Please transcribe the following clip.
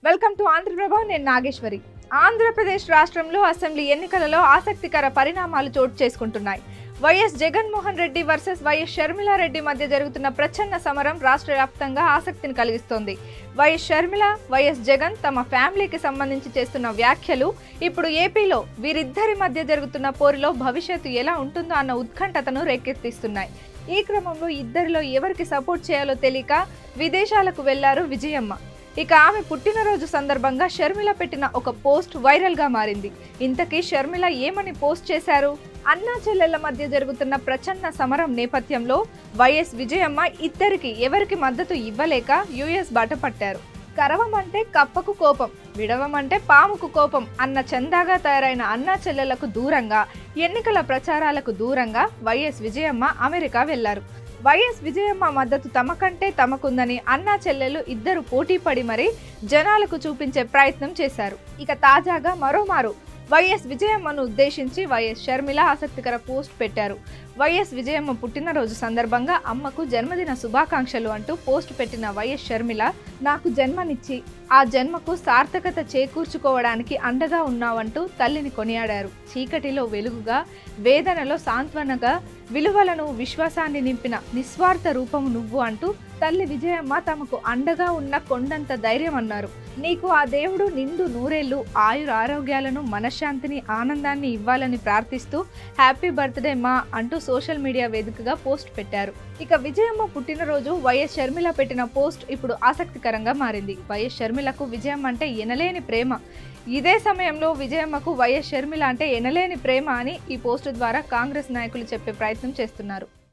Welcome to Andhraprabha. నేను నాగేశ్వరి. ఆంధ్రప్రదేశ్ రాష్ట్రంలో assembly ఎన్నికలలో ఆసక్తికర పరిణామాలు చోటు చేసుకుంటున్నాయి. YS Jaganmohan Reddy versus YS Sharmila Reddy మధ్య జరుగుతున్న ప్రచన్న సమరం రాష్ట్ర వ్యాప్తంగా ఆసక్తిని కలిగిస్తోంది. వైఎస్ షర్మిల, వైఎస్ జగన్ తమ ఫ్యామిలీకి సంబంధించి చేస్తున్న వ్యాఖ్యలు ఇప్పుడు ఏపీలో వీరిద్దరి మధ్య జరుగుతున్న పోరులో భవిష్యత్తు ఎలా ఉంటుందో అన్న ఉత్కంఠతను రేకెత్తిస్తున్నాయి. ఈ క్రమంలో ఇద్దరిలో ఎవరికి సపోర్ట్ చేయాలో తెలియక విదేశాలకు వెళ్లారు విజయమ్మ. ఇక ఆమె పుట్టినరోజు సందర్భంగా షర్మిల పెట్టిన ఒక పోస్ట్ వైరల్ గా మారింది. ఇంతకీ షర్మిల ఏమని పోస్ట్ చేశారు? అన్నా చెల్లెళ్ల మధ్య జరుగుతున్న ప్రచన్న సమరం నేపథ్యంలో వైఎస్ విజయమ్మ ఇద్దరికి ఎవరికి మద్దతు ఇవ్వలేక యుఎస్ బాట పట్టారు. కరవమంటే కప్పకు కోపం, విడవమంటే పాముకు కోపం అన్న చందాగా తయారైన అన్నా చెల్లెళ్లకు దూరంగా, ఎన్నికల ప్రచారాలకు దూరంగా వైఎస్ విజయమ్మ అమెరికా వెళ్లారు. వైఎస్ విజయమ్మ మద్దతు తమకంటే తమకుందని అన్నా చెల్లెలు ఇద్దరు పోటీ పడి మరీ జనాలకు చూపించే ప్రయత్నం చేశారు. ఇక తాజాగా మరోమారు వైఎస్ విజయమ్మను ఉద్దేశించి వైఎస్ షర్మిల ఆసక్తికర పోస్ట్ పెట్టారు. వైఎస్ విజయమ్మ పుట్టినరోజు సందర్భంగా అమ్మకు జన్మదిన శుభాకాంక్షలు అంటూ పోస్ట్ పెట్టిన వైఎస్ షర్మిల, నాకు జన్మనిచ్చి ఆ జన్మకు సార్థకత చేకూర్చుకోవడానికి అండగా ఉన్నావంటూ తల్లిని కొనియాడారు. చీకటిలో వెలుగుగా, వేదనలో సాంత్వనగా, విలువలను విశ్వాసాన్ని నింపిన నిస్వార్థ రూపము నువ్వు అంటూ తల్లి విజయమ్మ తమకు అండగా ఉన్న కొండంత ధైర్యం అన్నారు. నీకు ఆ దేవుడు నిండు నూరేళ్లు ఆయురారోగ్యాలను, మనశ్శాంతిని, ఆనందాన్ని ఇవ్వాలని ప్రార్థిస్తూ హ్యాపీ బర్త్డే మా అంటూ సోషల్ మీడియా వేదికగా పోస్ట్ పెట్టారు. ఇక విజయమ్మ పుట్టినరోజు వైఎస్ షర్మిల పెట్టిన పోస్ట్ ఇప్పుడు ఆసక్తికరంగా మారింది. వైఎస్ షర్మిలకు విజయమ్మ అంటే ఎనలేని ప్రేమ. ఇదే సమయంలో విజయమ్మకు వైఎస్ షర్మిల అంటే ఎనలేని ప్రేమ అని ఈ పోస్టు ద్వారా కాంగ్రెస్ నాయకులు చెప్పే ప్రయత్నం చేస్తున్నారు.